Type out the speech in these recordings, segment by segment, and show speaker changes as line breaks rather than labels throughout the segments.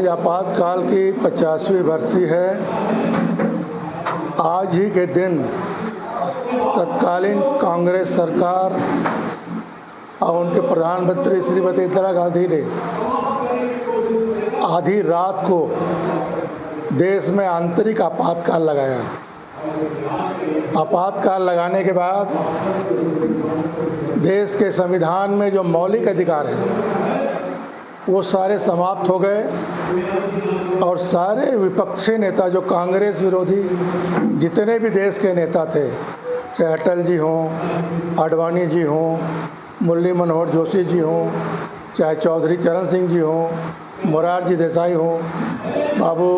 आज आपातकाल की 50वीं बरसी है। आज ही के दिन तत्कालीन कांग्रेस सरकार और उनके प्रधानमंत्री श्रीमती इंदिरा गांधी ने आधी रात को देश में आंतरिक आपातकाल लगाया। आपातकाल लगाने के बाद देश के संविधान में जो मौलिक अधिकार हैं वो सारे समाप्त हो गए और सारे विपक्षी नेता जो कांग्रेस विरोधी जितने भी देश के नेता थे, चाहे अटल जी हों, आडवाणी जी हों, मुरली मनोहर जोशी जी हों, चाहे चौधरी चरण सिंह जी हों, मोरारजी देसाई हों, बाबू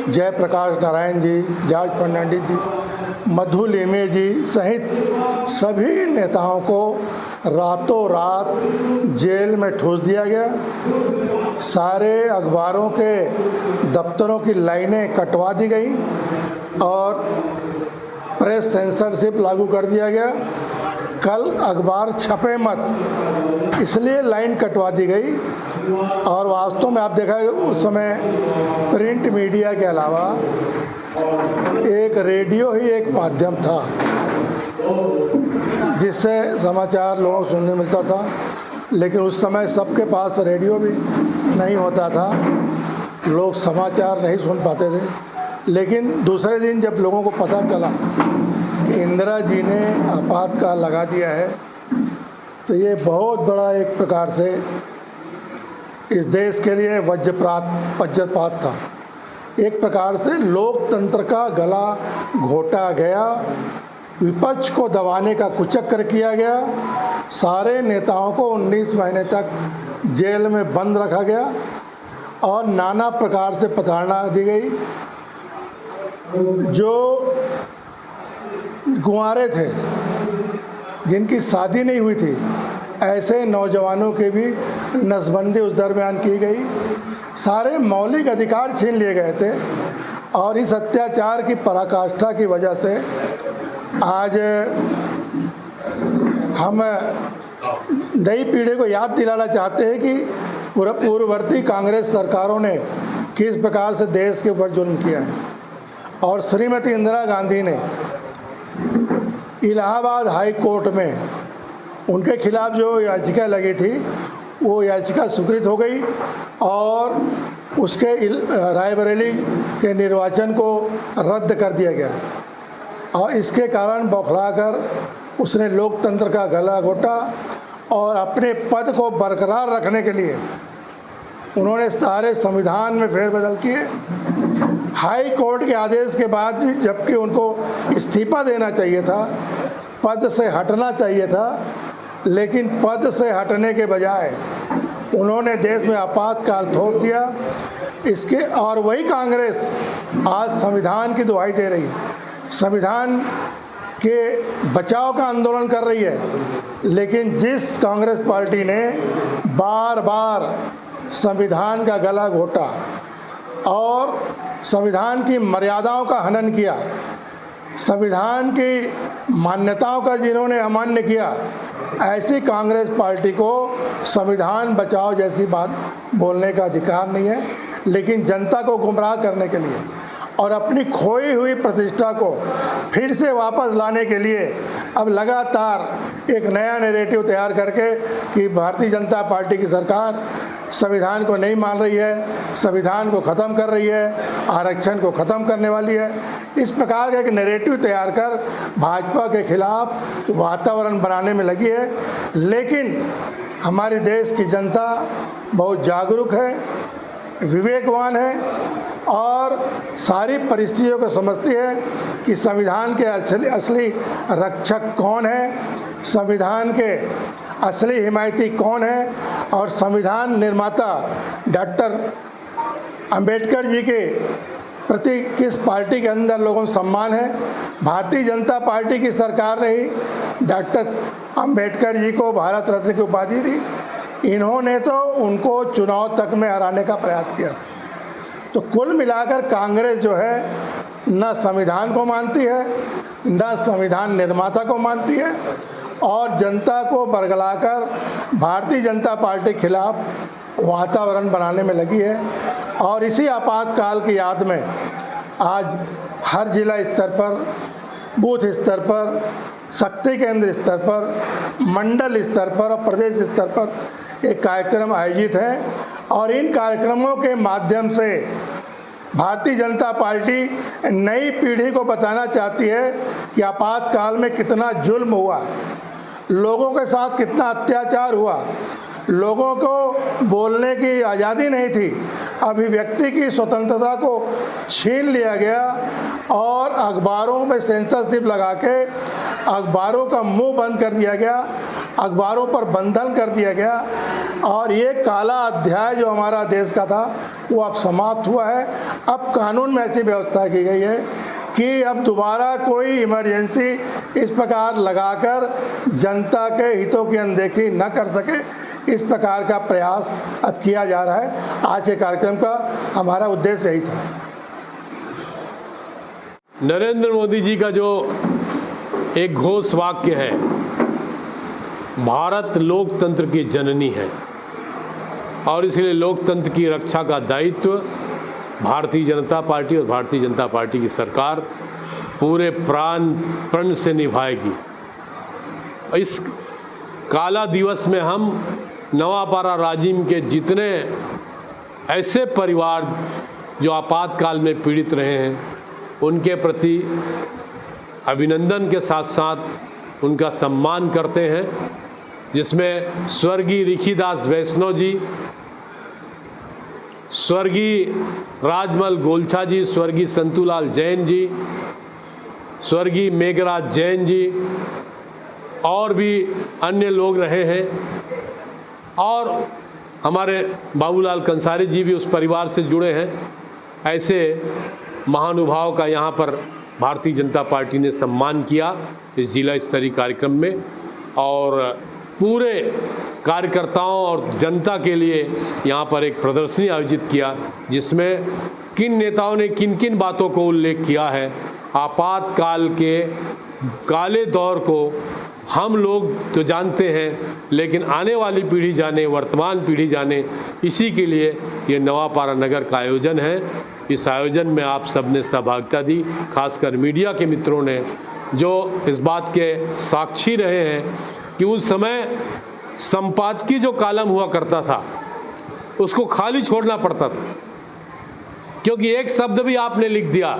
जयप्रकाश नारायण जी, जॉर्ज फर्नांडिस जी, मधु लिमे जी सहित सभी नेताओं को रातों रात जेल में ठूस दिया गया। सारे अखबारों के दफ्तरों की लाइनें कटवा दी गई और प्रेस सेंसरशिप लागू कर दिया गया। कल अखबार छपे मत इसलिए लाइन कटवा दी गई। और वास्तव में आप देखा उस समय प्रिंट मीडिया के अलावा एक रेडियो ही एक माध्यम था जिससे समाचार लोगों को सुनने मिलता था, लेकिन उस समय सबके पास रेडियो भी नहीं होता था, लोग समाचार नहीं सुन पाते थे। लेकिन दूसरे दिन जब लोगों को पता चला कि इंदिरा जी ने आपातकाल लगा दिया है तो ये बहुत बड़ा एक प्रकार से इस देश के लिए वज्रपात था। एक प्रकार से लोकतंत्र का गला घोटा गया, विपक्ष को दबाने का कुचक्र किया गया, सारे नेताओं को 19 महीने तक जेल में बंद रखा गया और नाना प्रकार से प्रताड़ना दी गई। जो कुंवारे थे, जिनकी शादी नहीं हुई थी, ऐसे नौजवानों के भी नसबंदी उस दरमियान की गई। सारे मौलिक अधिकार छीन लिए गए थे और इस अत्याचार की पराकाष्ठा की वजह से आज हम नई पीढ़ी को याद दिलाना चाहते हैं कि पूर्ववर्ती कांग्रेस सरकारों ने किस प्रकार से देश के ऊपर जुल्म किया है। और श्रीमती इंदिरा गांधी ने इलाहाबाद हाई कोर्ट में उनके खिलाफ जो याचिका लगी थी वो याचिका स्वीकृत हो गई और उसके रायबरेली के निर्वाचन को रद्द कर दिया गया। और इसके कारण बौखलाकर उसने लोकतंत्र का गला घोटा और अपने पद को बरकरार रखने के लिए उन्होंने सारे संविधान में फेरबदल किए। हाई कोर्ट के आदेश के बाद भी जबकि उनको इस्तीफा देना चाहिए था, पद से हटना चाहिए था, लेकिन पद से हटने के बजाय उन्होंने देश में आपातकाल थोप दिया। इसके और वही कांग्रेस आज संविधान की दुहाई दे रही है, संविधान के बचाव का आंदोलन कर रही है। लेकिन जिस कांग्रेस पार्टी ने बार बार संविधान का गला घोटा और संविधान की मर्यादाओं का हनन किया, संविधान की मान्यताओं का जिन्होंने अमान्य किया, ऐसी कांग्रेस पार्टी को संविधान बचाओ जैसी बात बोलने का अधिकार नहीं है। लेकिन जनता को गुमराह करने के लिए और अपनी खोई हुई प्रतिष्ठा को फिर से वापस लाने के लिए अब लगातार एक नया नैरेटिव तैयार करके कि भारतीय जनता पार्टी की सरकार संविधान को नहीं मान रही है, संविधान को ख़त्म कर रही है, आरक्षण को ख़त्म करने वाली है, इस प्रकार का एक नैरेटिव तैयार कर भाजपा के खिलाफ वातावरण बनाने में लगी है। लेकिन हमारे देश की जनता बहुत जागरूक है, विवेकवान है और सारी परिस्थितियों को समझती है कि संविधान के असली रक्षक कौन है, संविधान के असली हिमायती कौन है और संविधान निर्माता डॉक्टर अंबेडकर जी के प्रति किस पार्टी के अंदर लोगों को सम्मान है। भारतीय जनता पार्टी की सरकार ने ही डॉक्टर अंबेडकर जी को भारत रत्न की उपाधि दी। इन्होंने तो उनको चुनाव तक में हराने का प्रयास किया। तो कुल मिलाकर कांग्रेस जो है न संविधान को मानती है, न संविधान निर्माता को मानती है और जनता को बरगलाकर भारतीय जनता पार्टी के खिलाफ वातावरण बनाने में लगी है। और इसी आपातकाल की याद में आज हर जिला स्तर पर, बूथ स्तर पर, शक्ति केंद्र स्तर पर, मंडल स्तर पर और प्रदेश स्तर पर एक कार्यक्रम आयोजित है। और इन कार्यक्रमों के माध्यम से भारतीय जनता पार्टी नई पीढ़ी को बताना चाहती है कि आपातकाल में कितना जुल्म हुआ, लोगों के साथ कितना अत्याचार हुआ, लोगों को बोलने की आज़ादी नहीं थी, अभिव्यक्ति की स्वतंत्रता को छीन लिया गया और अखबारों में सेंसरशिप लगा के अखबारों का मुंह बंद कर दिया गया, अखबारों पर बंधन कर दिया गया और ये काला अध्याय जो हमारा देश का था वो अब समाप्त हुआ है। अब कानून में ऐसी व्यवस्था की गई है कि अब दोबारा कोई इमरजेंसी इस प्रकार लगाकर जनता के हितों की अनदेखी न कर सके, इस प्रकार का प्रयास अब किया जा रहा है। आज के कार्यक्रम का हमारा उद्देश्य यही था।
नरेंद्र मोदी जी का जो एक घोष वाक्य है, भारत लोकतंत्र की जननी है और इसलिए लोकतंत्र की रक्षा का दायित्व भारतीय जनता पार्टी और भारतीय जनता पार्टी की सरकार पूरे प्रण से निभाएगी। इस काला दिवस में हम नवापारा राजिम के जितने ऐसे परिवार जो आपातकाल में पीड़ित रहे हैं उनके प्रति अभिनंदन के साथ साथ उनका सम्मान करते हैं, जिसमें स्वर्गीय रिखीदास वैष्णव जी, स्वर्गीय राजमल गोलछा जी, स्वर्गीय संतूलाल जैन जी, स्वर्गीय मेघराज जैन जी और भी अन्य लोग रहे हैं और हमारे बाबूलाल कंसारी जी भी उस परिवार से जुड़े हैं। ऐसे महानुभाव का यहाँ पर भारतीय जनता पार्टी ने सम्मान किया इस जिला स्तरीय कार्यक्रम में और पूरे कार्यकर्ताओं और जनता के लिए यहाँ पर एक प्रदर्शनी आयोजित किया, जिसमें किन नेताओं ने किन किन बातों को उल्लेख किया है। आपातकाल के काले दौर को हम लोग तो जानते हैं, लेकिन आने वाली पीढ़ी जाने, वर्तमान पीढ़ी जाने, इसी के लिए ये नवापारा नगर का आयोजन है। इस आयोजन में आप सबने सहभागिता दी, खासकर मीडिया के मित्रों ने, जो इस बात के साक्षी रहे हैं कि उस समय संपादकीय जो कॉलम हुआ करता था उसको खाली छोड़ना पड़ता था, क्योंकि एक शब्द भी आपने लिख दिया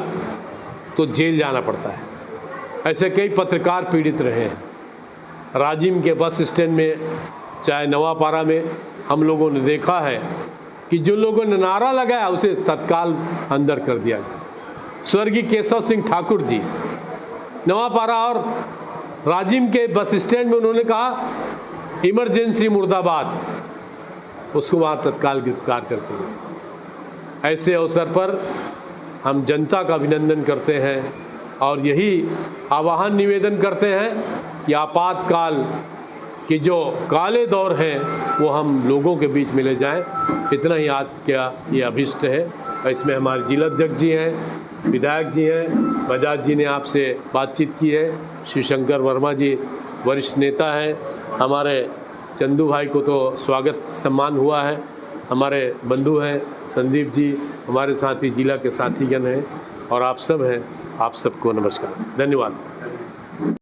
तो जेल जाना पड़ता है। ऐसे कई पत्रकार पीड़ित रहे हैं। राजिम के बस स्टैंड में, चाहे नवापारा में, हम लोगों ने देखा है कि जो लोगों ने नारा लगाया उसे तत्काल अंदर कर दिया गया। स्वर्गीय केशव सिंह ठाकुर जी नवापारा और राजिम के बस स्टैंड में उन्होंने कहा इमरजेंसी मुर्दाबाद, उसको वहाँ तत्काल गिरफ्तार करते हैं। ऐसे अवसर पर हम जनता का अभिनंदन करते हैं और यही आह्वान निवेदन करते हैं कि आपातकाल के जो काले दौर हैं वो हम लोगों के बीच में ले जाएं। इतना ही आज क्या ये अभिष्ट है। इसमें हमारे जिलाध्यक्ष जी हैं, विधायक जी हैं, बजाज जी ने आपसे बातचीत की है, शिवशंकर वर्मा जी वरिष्ठ नेता हैं, हमारे चंदू भाई को तो स्वागत सम्मान हुआ है, हमारे बंधु हैं संदीप जी, हमारे साथी जिला के साथीगण हैं और आप सब हैं। आप सबको नमस्कार, धन्यवाद।